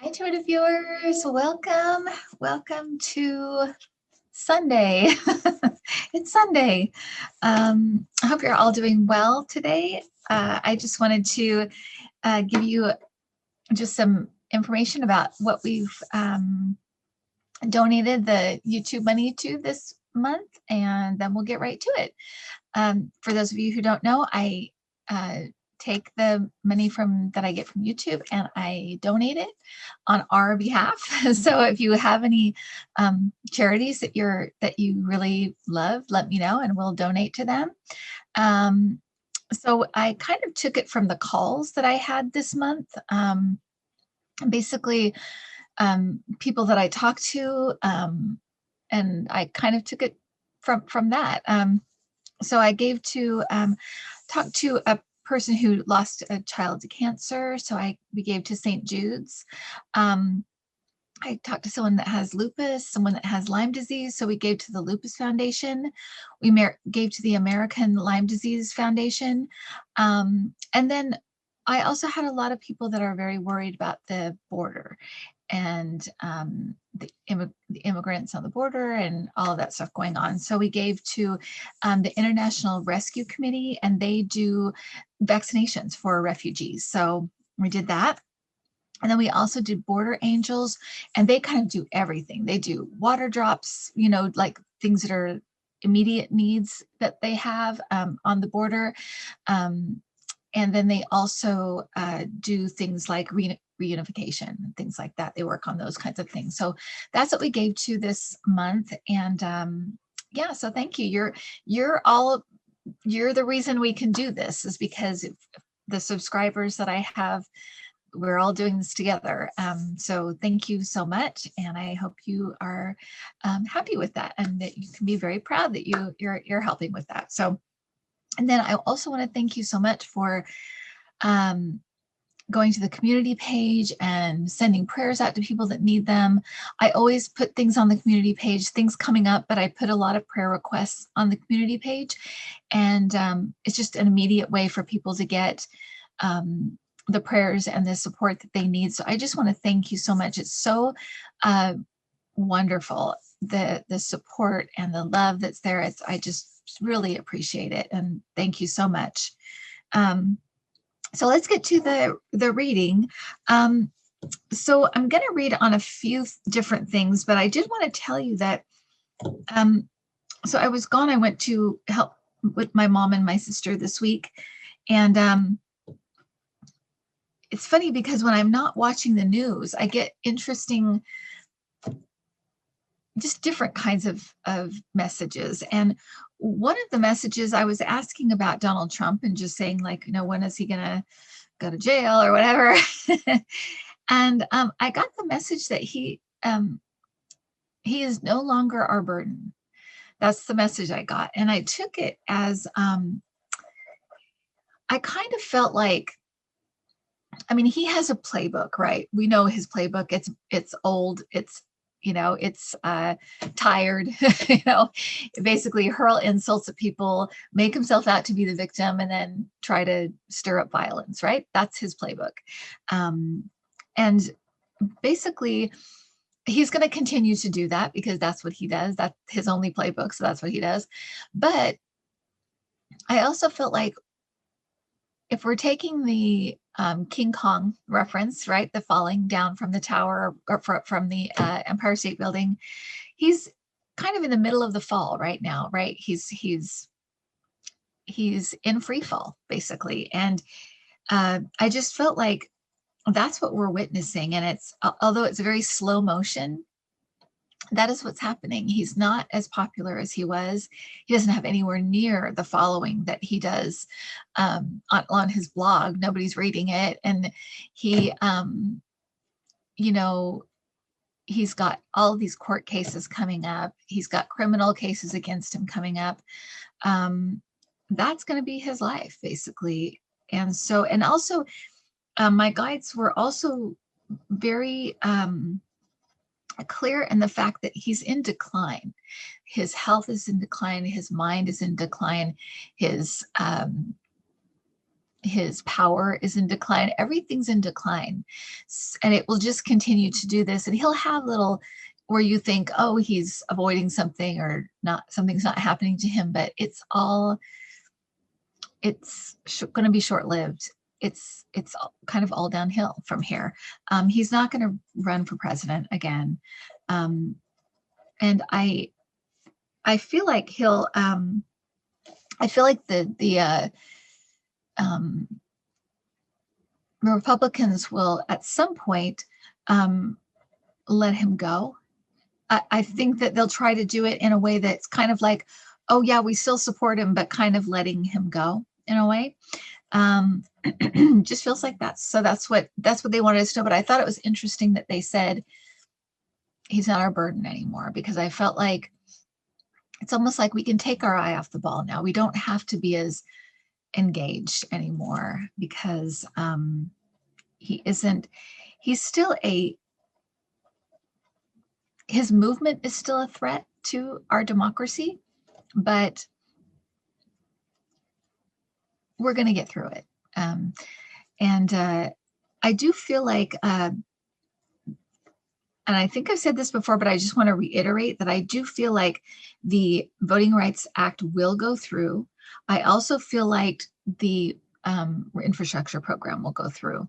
Intuitive viewers, welcome to Sunday. It's Sunday. I hope you're all doing well today. I just wanted to give you just some information about what we've donated the YouTube money to this month, and then we'll get right to it. For those of you who don't know, I take the money that I get from YouTube and I donate it on our behalf. So if you have any charities that you really love, let me know and we'll donate to them. So I kind of took it from the calls that I had this month. Basically, people that I talked to, and I kind of took it from that. So I talked to a person who lost a child to cancer. So we gave to St. Jude's. I talked to someone that has lupus, someone that has Lyme disease. So we gave to the Lupus Foundation. We gave to the American Lyme Disease Foundation. And then I also had a lot of people that are very worried about the border and the immigrants on the border and all of that stuff going on. So we gave to the International Rescue Committee, and they do vaccinations for refugees. So we did that. And then we also did Border Angels, and they kind of do everything. They do water drops, like things that are immediate needs that they have on the border. And then they also do things like reunification and things like that. They work on those kinds of things. So that's what we gave to this month. And yeah, so thank you. You're the reason we can do this, is because the subscribers that I have, we're all doing this together. So thank you so much. And I hope you are happy with that, and that you can be very proud that you're helping with that. So, and then I also want to thank you so much for going to the community page and sending prayers out to people that need them. I always put things on the community page, things coming up, but I put a lot of prayer requests on the community page. And it's just an immediate way for people to get the prayers and the support that they need. So I just want to thank you so much. It's so wonderful, the support and the love that's there. I just really appreciate it. And thank you so much. So let's get to the reading. So I'm going to read on a few different things, but I did want to tell you that, so I was gone. I went to help with my mom and my sister this week. And it's funny because when I'm not watching the news, I get interesting, just different kinds of messages. And one of the messages, I was asking about Donald Trump and just saying, like, when is he going to go to jail or whatever? And I got the message that he is no longer our burden. That's the message I got. And I took it as, I kind of felt like, he has a playbook, right? We know his playbook. It's old. It's tired, basically hurl insults at people, make himself out to be the victim, and then try to stir up violence, right? That's his playbook. And basically, he's going to continue to do that because that's what he does. That's his only playbook, so that's what he does. But I also felt like if we're taking the King Kong reference, right, the falling down from the tower or from the Empire State Building, he's kind of in the middle of the fall right now, right? He's in free fall, basically. And I just felt like that's what we're witnessing. And although it's very slow motion, that is what's happening. He's not as popular as he was. He doesn't have anywhere near the following that he does on his blog. Nobody's reading it. And he, he's got all of these court cases coming up. He's got criminal cases against him coming up. That's going to be his life, basically. And so, and also my guides were also very clear in the fact that he's in decline. His health is in decline. His mind is in decline. His his power is in decline. Everything's in decline. And it will just continue to do this. And he'll have little where you think, oh, he's avoiding something or not, something's not happening to him, but it's going to be short-lived. It's kind of all downhill from here. He's not going to run for president again. And I feel like he'll, I feel like the Republicans will at some point let him go. I think that they'll try to do it in a way that's kind of like, oh yeah, we still support him, but kind of letting him go in a way. Just feels like that's what they wanted us to know. But I thought it was interesting that they said he's not our burden anymore, because I felt like it's almost like we can take our eye off the ball now. We don't have to be as engaged anymore, because he's still his movement is still a threat to our democracy, but we're going to get through it. I do feel like, and I think I've said this before, but I just want to reiterate that I do feel like the Voting Rights Act will go through. I also feel like the infrastructure program will go through.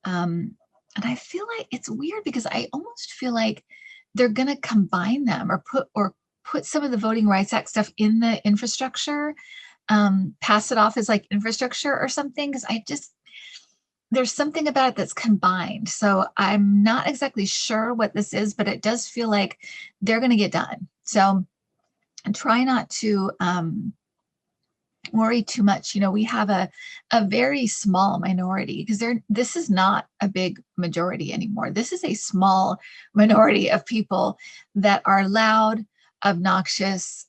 And I feel like it's weird, because I almost feel like they're going to combine them, or put some of the Voting Rights Act stuff in the infrastructure, pass it off as like infrastructure or something, because there's something about it that's combined. So I'm not exactly sure what this is, but it does feel like they're going to get done. So try not to worry too much. We have a very small minority, because this is not a big majority anymore. This is a small minority of people that are loud, obnoxious.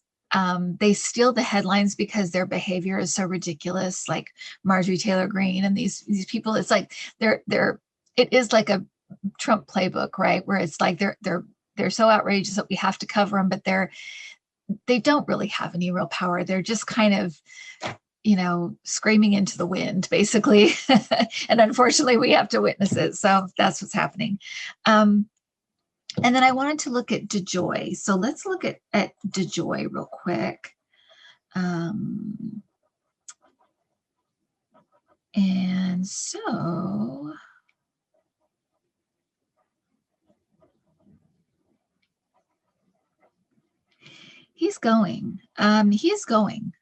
They steal the headlines because their behavior is so ridiculous, like Marjorie Taylor Greene and these people. It's like it is like a Trump playbook, right? Where it's like they're so outrageous that we have to cover them, but they don't really have any real power. They're just kind of, screaming into the wind, basically. And unfortunately, we have to witness it. So that's what's happening. And then I wanted to look at DeJoy. So let's look at DeJoy real quick. And so he's going. He is going.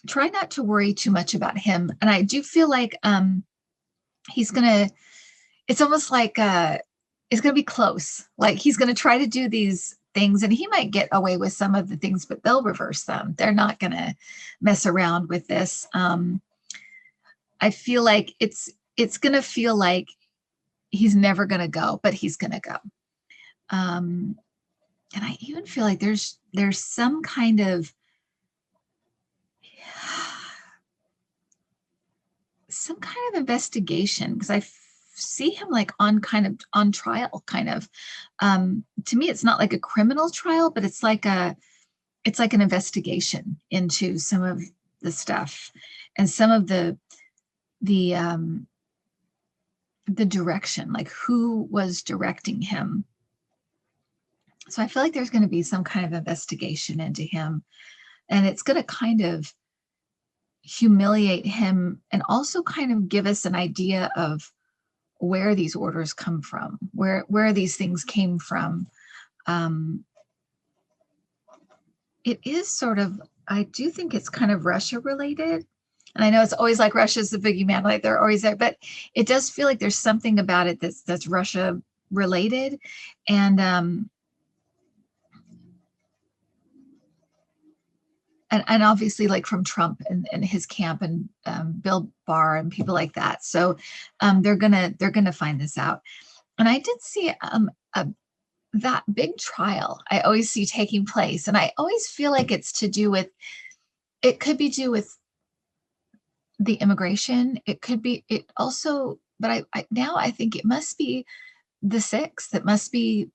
Try not to worry too much about him. And I do feel like he's gonna. It's almost like it's gonna be close. Like he's gonna try to do these things, and he might get away with some of the things, but they'll reverse them. They're not gonna mess around with this. I feel like it's gonna feel like he's never gonna go, but he's gonna go. And I even feel like there's some kind of investigation, because I see him like on trial, kind of. To me, it's not like a criminal trial, but it's like an investigation into some of the stuff and some of the direction, like who was directing him. So I feel like there's going to be some kind of investigation into him, and it's going to kind of humiliate him, and also kind of give us an idea of where these orders come from, where these things came from. It is sort of, I do think it's kind of Russia related. And I know it's always like Russia's the boogeyman, like they're always there, but it does feel like there's something about it that's Russia related. And obviously like from Trump and his camp, and Bill Barr and people like that. So they're gonna find this out. And I did see that big trial I always see taking place, and I always feel like it could be due with the immigration. It could be it also, but I think it must be the 6th. It must be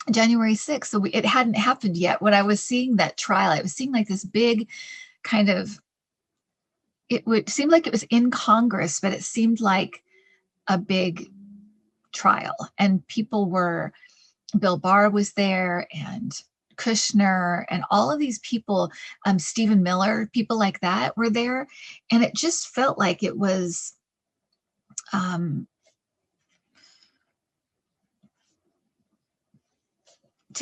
January 6th. So it hadn't happened yet. When I was seeing that trial, I was seeing like this big kind of, it would seem like it was in Congress, but it seemed like a big trial, and Bill Barr was there, and Kushner, and all of these people, Stephen Miller, people like that were there. And it just felt like it was, to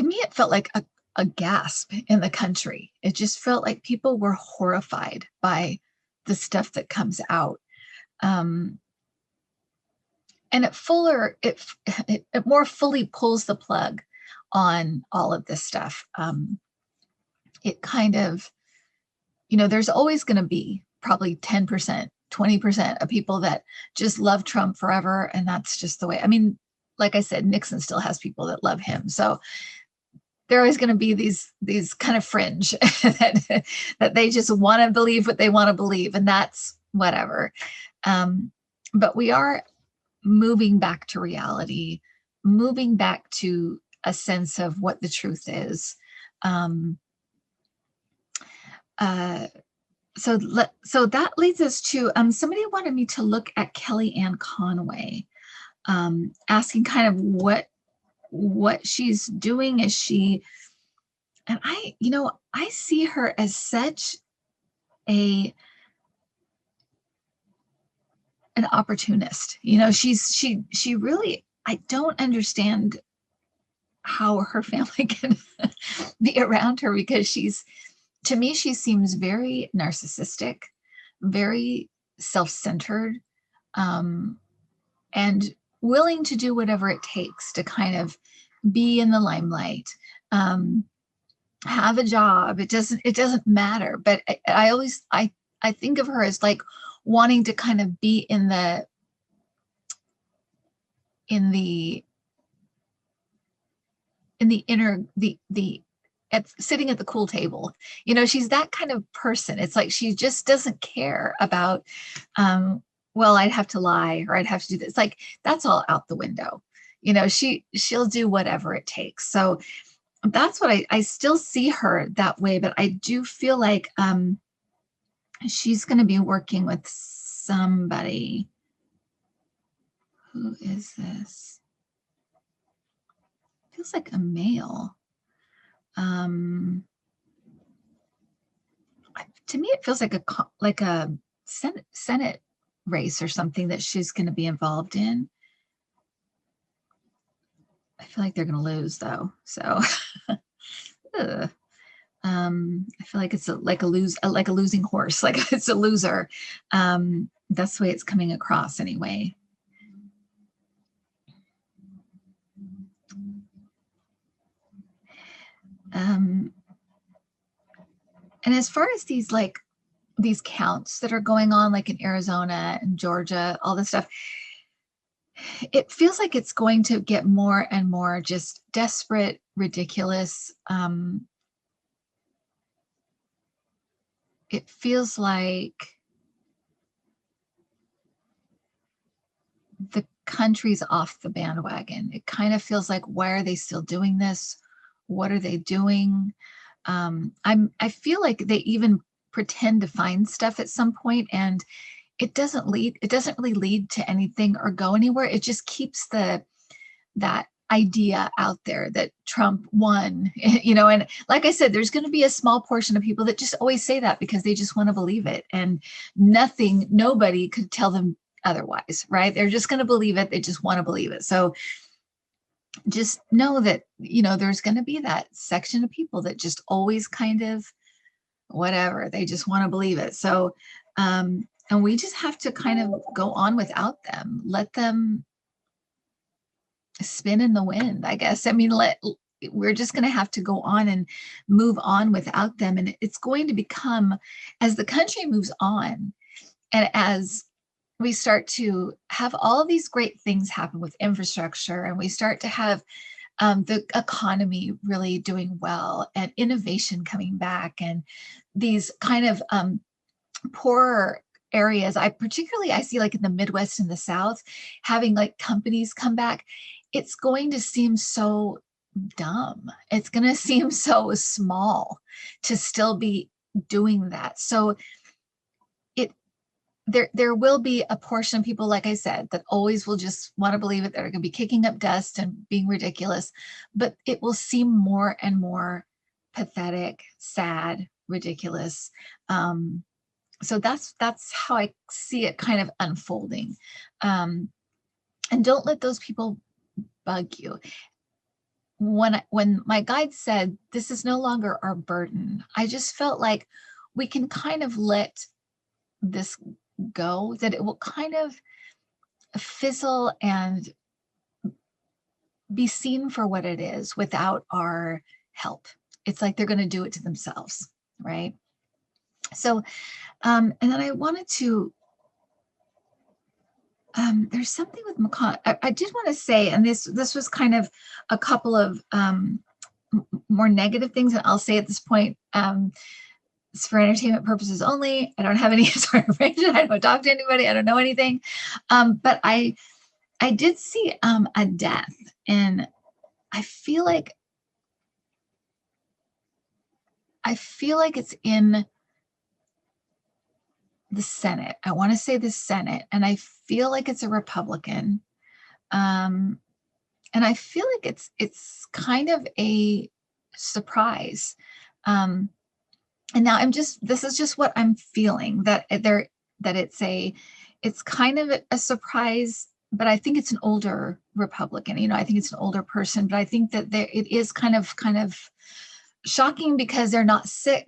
me, it felt like a gasp in the country. It just felt like people were horrified by the stuff that comes out. And it more fully pulls the plug on all of this stuff. It kind of, there's always going to be probably 10%, 20% of people that just love Trump forever. And that's just the way. I mean, like I said, Nixon still has people that love him. So there are always going to be these kind of fringe that they just want to believe what they want to believe. And that's whatever. But we are moving back to reality, moving back to a sense of what the truth is. So that leads us to, somebody wanted me to look at Kellyanne Conway, asking kind of what she's doing. Is she, and I see her as such an opportunist. She really, I don't understand how her family can be around her, because to me, she seems very narcissistic, very self-centered, and willing to do whatever it takes to kind of be in the limelight, have a job. It doesn't matter. But I think of her as like wanting to kind of be in the inner, sitting at the cool table. She's that kind of person. It's like she just doesn't care about, well, I'd have to lie, or I'd have to do this. Like, that's all out the window. She'll do whatever it takes. So that's what I still see her that way. But I do feel like she's going to be working with somebody. Who is this? Feels like a male. To me, it feels like a Senate race or something that she's going to be involved in. I feel like they're going to lose, though. So I feel like it's like a losing horse, like it's a loser. That's the way it's coming across anyway. And as far as these counts that are going on, like in Arizona and Georgia, all this stuff, it feels like it's going to get more and more just desperate, ridiculous. It feels like the country's off the bandwagon. It kind of feels like, why are they still doing this? What are they doing? I feel like they even pretend to find stuff at some point, and it doesn't really lead to anything or go anywhere. It just keeps that idea out there that Trump won, and like I said, there's going to be a small portion of people that just always say that because they just want to believe it, and nobody could tell them otherwise, right? They're just going to believe it. They just want to believe it. So just know that, there's going to be that section of people that just always kind of whatever, they just want to believe it. So, and we just have to kind of go on without them, let them spin in the wind, I guess. I mean, we're just going to have to go on and move on without them. And it's going to become, as the country moves on, and as we start to have all of these great things happen with infrastructure, and we start to have the economy really doing well, and innovation coming back, and these kind of poorer areas, I see like in the Midwest and the South, having like companies come back, it's going to seem so dumb. It's going to seem so small to still be doing that. So there will be a portion of people, like I said, that always will just want to believe it. They're going to be kicking up dust and being ridiculous, but it will seem more and more pathetic, sad, ridiculous. So that's how I see it kind of unfolding. And don't let those people bug you. When my guide said this is no longer our burden, I just felt like we can kind of let this go, that it will kind of fizzle and be seen for what it is without our help. It's like they're going to do it to themselves, right? So, and then I wanted to, there's something with McCon. I did want to say, and this was kind of a couple of more negative things, and I'll say at this point, it's for entertainment purposes only. I don't have any sort of range. I don't talk to anybody. I don't know anything. But I did see a death, and I feel like it's in the Senate. I want to say the Senate, and I feel like it's a Republican. And I feel like it's kind of a surprise. And now this is just what I'm feeling, that it's kind of a surprise, but I think it's an older Republican. I think it's an older person, but I think that it is kind of shocking because they're not sick.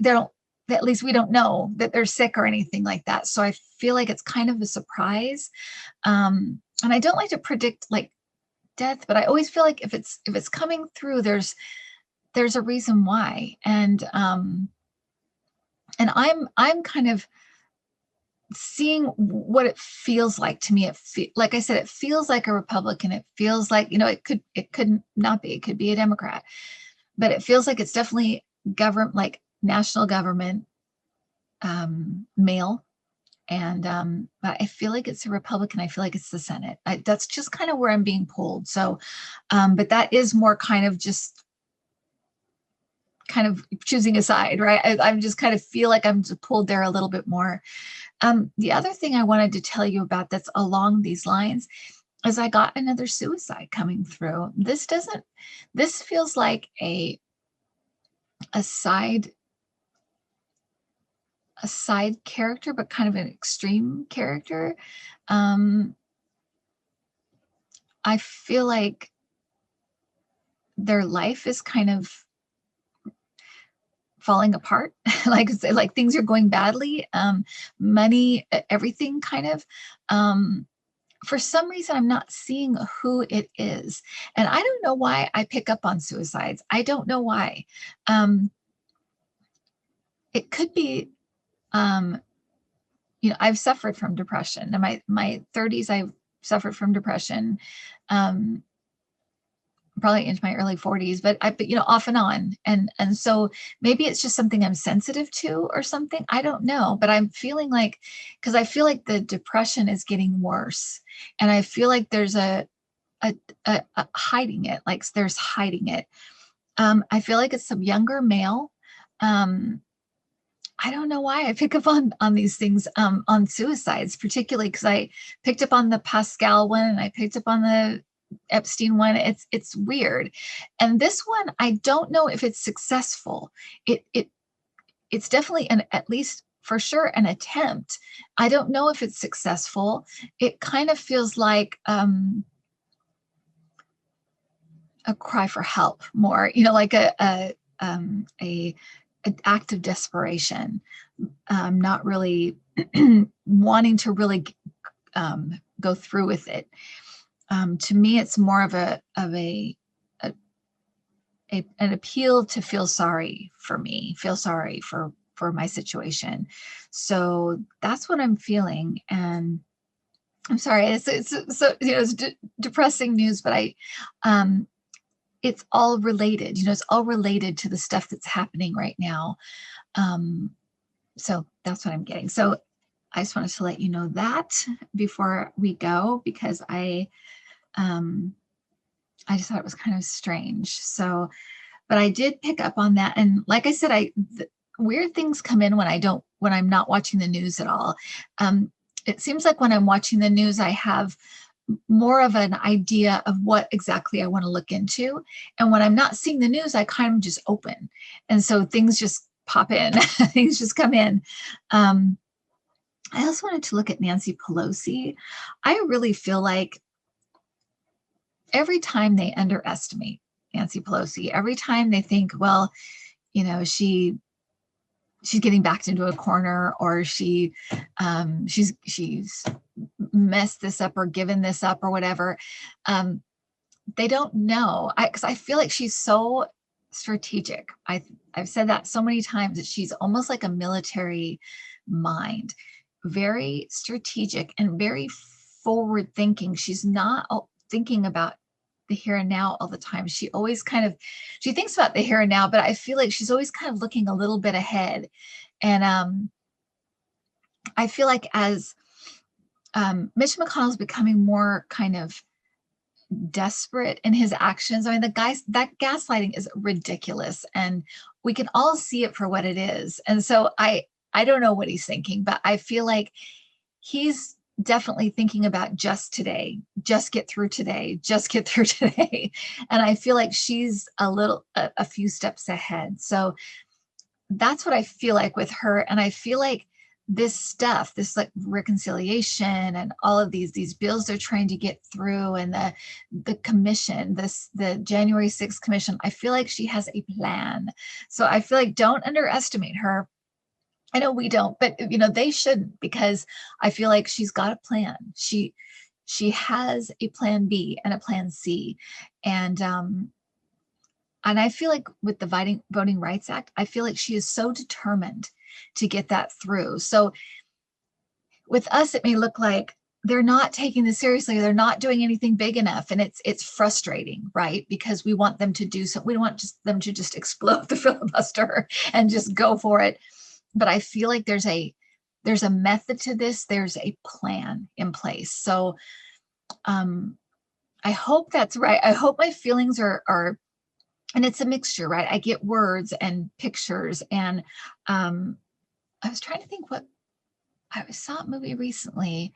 At least we don't know that they're sick or anything like that. So I feel like it's kind of a surprise. And I don't like to predict like death, but I always feel like if it's coming through, there's a reason why. And I'm kind of seeing what it feels like to me. Like I said, it feels like a Republican. It feels like, it could not be. It could be a Democrat, but it feels like it's definitely government, like national government, male. And but I feel like it's a Republican. I feel like it's the Senate. That's just kind of where I'm being pulled. So, but that is more kind of just kind of choosing a side, right? I'm just kind of feel like I'm just pulled there a little bit more. The other thing I wanted to tell you about that's along these lines is I got another suicide coming through. This feels like a side character, but kind of an extreme character. I feel like their life is kind of falling apart, like things are going badly, money, everything kind of. For some reason, I'm not seeing who it is. And I don't know why I pick up on suicides. I don't know why. It could be, I've suffered from depression. In my 30s, I've suffered from depression. Probably into my early 40s, but off and on. And so maybe it's just something I'm sensitive to or something. I don't know, but I'm feeling like, because I feel like the depression is getting worse. And I feel like there's a hiding it, like there's hiding it. I feel like it's some younger male. I don't know why I pick up on these things, on suicides, particularly because I picked up on the Pascal one and I picked up on the Epstein one. It's weird. And this one, I don't know if it's successful. It's definitely at least for sure an attempt. I don't know if it's successful. It kind of feels like a cry for help more, like an act of desperation, not really wanting to really go through with it. To me, it's more of an appeal to feel sorry for me, feel sorry for my situation. So that's what I'm feeling. And I'm sorry, it's so it's depressing news, but it's all related. It's all related to the stuff that's happening right now. So that's what I'm getting. So I just wanted to let you know that before we go, because I just thought it was kind of strange. So, but I did pick up on that. And like I said, weird things come in when I'm not watching the news at all. it seems like when I'm watching the news, I have more of an idea of what exactly I want to look into. And when I'm not seeing the news, I kind of just open. And so things just pop in, things just come in. I also wanted to look at Nancy Pelosi. I really feel like every time they underestimate Nancy Pelosi, every time they think, well, you know, she's getting backed into a corner, or she's messed this up or given this up or whatever. They don't know. Because I feel like she's so strategic. I've said that so many times, that she's almost like a military mind, very strategic and very forward thinking. She's not thinking about the here and now all the time. She thinks about the here and now, but I feel like she's always kind of looking a little bit ahead. And I feel like as Mitch McConnell's becoming more kind of desperate in his actions. I mean, that gaslighting is ridiculous, and we can all see it for what it is. And so I don't know what he's thinking, but I feel like he's definitely thinking about just today, just get through today, just get through today. And I feel like she's a few steps ahead. So that's what I feel like with her. And I feel like this stuff, this like reconciliation and all of these bills they're trying to get through, and the commission, the January 6th commission, I feel like she has a plan. So I feel like don't underestimate her. I know we don't, but you know, they shouldn't, because I feel like she's got a plan. She has a plan B and a plan C. And I feel like with the Voting Rights Act, I feel like she is so determined to get that through. So with us, it may look like they're not taking this seriously. They're not doing anything big enough. And it's frustrating, right? Because we want them to do something. We don't want them to just explode the filibuster and just go for it. But I feel like there's a method to this. There's a plan in place. So I hope that's right. I hope my feelings are, and it's a mixture, right? I get words and pictures, and I was trying to think what I saw a movie recently.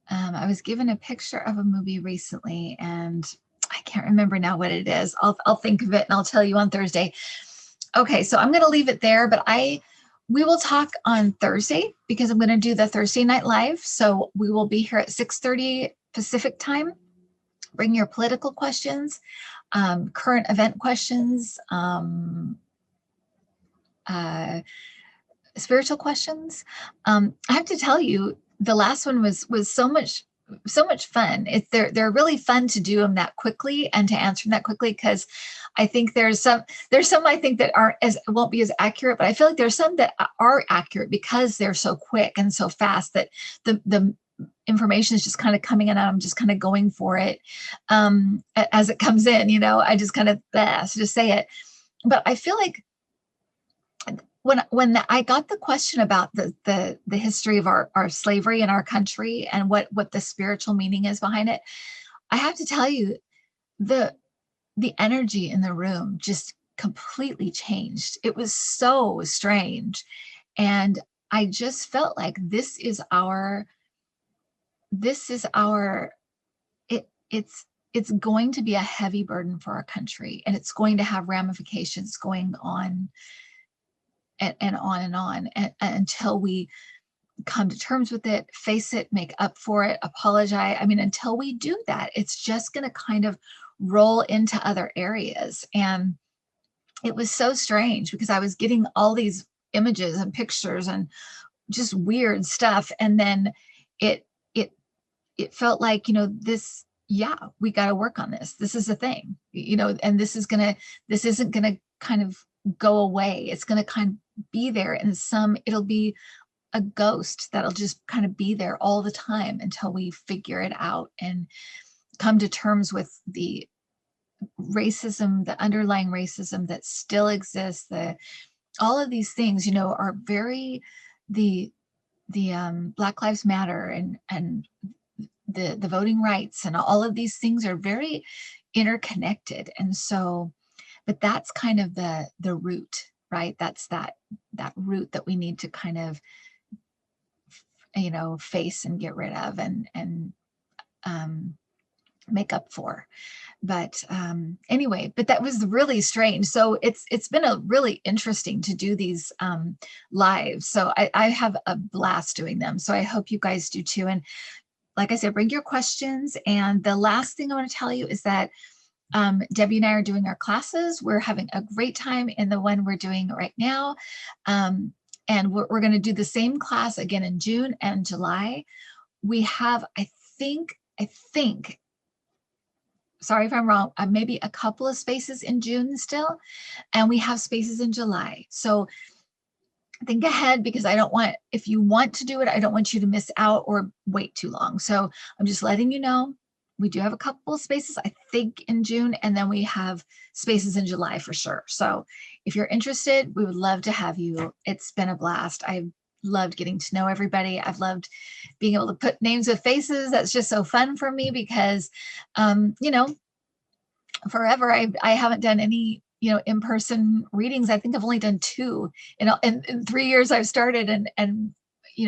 I was given a picture of a movie recently, and I can't remember now what it is. I'll think of it and I'll tell you on Thursday. Okay, so I'm going to leave it there, but we will talk on Thursday, because I'm going to do the Thursday Night Live. So we will be here at 6:30 Pacific time. Bring your political questions, current event questions, spiritual questions. I have to tell you, the last one was so much fun. They're really fun to do them that quickly and to answer them that quickly, because I think there's some I think that won't be as accurate, but I feel like there's some that are accurate because they're so quick and so fast that the information is just kind of coming in, and I'm just kind of going for it as it comes in. You know, I just kind of just say it. But I feel like when I got the question about the history of our slavery in our country and what the spiritual meaning is behind it, I have to tell you, the energy in the room just completely changed. It was so strange, and I just felt like this is our it's going to be a heavy burden for our country, and it's going to have ramifications going on and on and on, and until we come to terms with it, face it, make up for it, apologize. I mean, until we do that, it's just going to kind of roll into other areas. And it was so strange, because I was getting all these images and pictures and just weird stuff. And then it felt like, you know, we got to work on this. This is a thing, you know, and this isn't going to kind of go away. It's going to kind of be there, and it'll be a ghost that'll just kind of be there all the time until we figure it out and come to terms with the racism, the underlying racism that still exists. All of these things, you know, are very the Black Lives Matter and the voting rights and all of these things are very interconnected. And so, but that's kind of the root, right? That's that root that we need to kind of face and get rid of and make up for. But anyway, but that was really strange. So it's been a really interesting to do these lives. So I have a blast doing them. So I hope you guys do too. And like I said, bring your questions. And the last thing I want to tell you is that Debbie and I are doing our classes. We're having a great time in the one we're doing right now. And we're going to do the same class again in June and July. We have, I think, sorry if I'm wrong, maybe a couple of spaces in June still, and we have spaces in July. So think ahead, because I don't want, if you want to do it, I don't want you to miss out or wait too long. So I'm just letting you know, we do have a couple of spaces, I think, in June, and then we have spaces in July for sure. So if you're interested, we would love to have you. It's been a blast. I've loved getting to know everybody. I've loved being able to put names with faces. That's just so fun for me because, forever I haven't done any, in-person readings. I think I've only done 2 in 3 years I've started, and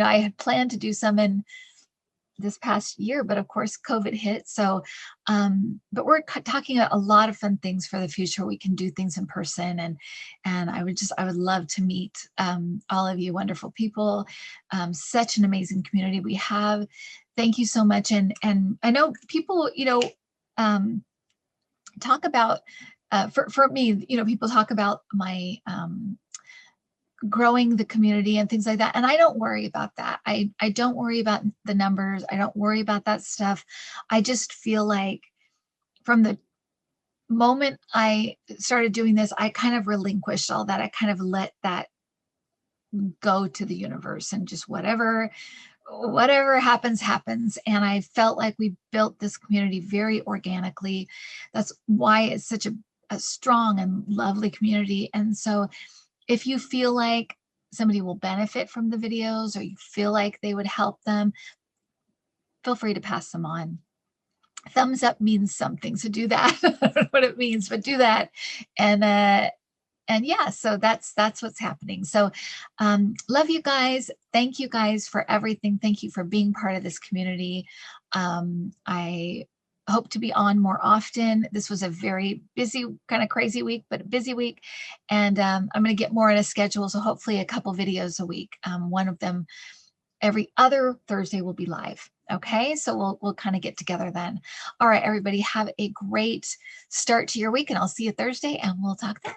I had planned to do some in this past year, but of course COVID hit. So, but we're talking about a lot of fun things for the future. We can do things in person, and I would love to meet all of you wonderful people. Such an amazing community we have. Thank you so much. And I know people, talk about, for me, people talk about my growing the community and things like that. And I don't worry about that. I don't worry about the numbers. I don't worry about that stuff. I just feel like from the moment I started doing this, I kind of relinquished all that. I kind of let that go to the universe, and just whatever happens, happens. And I felt like we built this community very organically. That's why it's such a strong and lovely community. And so if you feel like somebody will benefit from the videos, or you feel like they would help them, feel free to pass them on. Thumbs up means something, so do that. I don't know what it means, but do that. And yeah, so that's what's happening. So love you guys. Thank you guys for everything. Thank you for being part of this community. I hope to be on more often. This was a very busy, kind of crazy week, but a busy week. And I'm going to get more on a schedule. So hopefully a couple videos a week. One of them every other Thursday will be live. Okay, so we'll kind of get together then. All right, everybody, have a great start to your week, and I'll see you Thursday, and we'll talk then.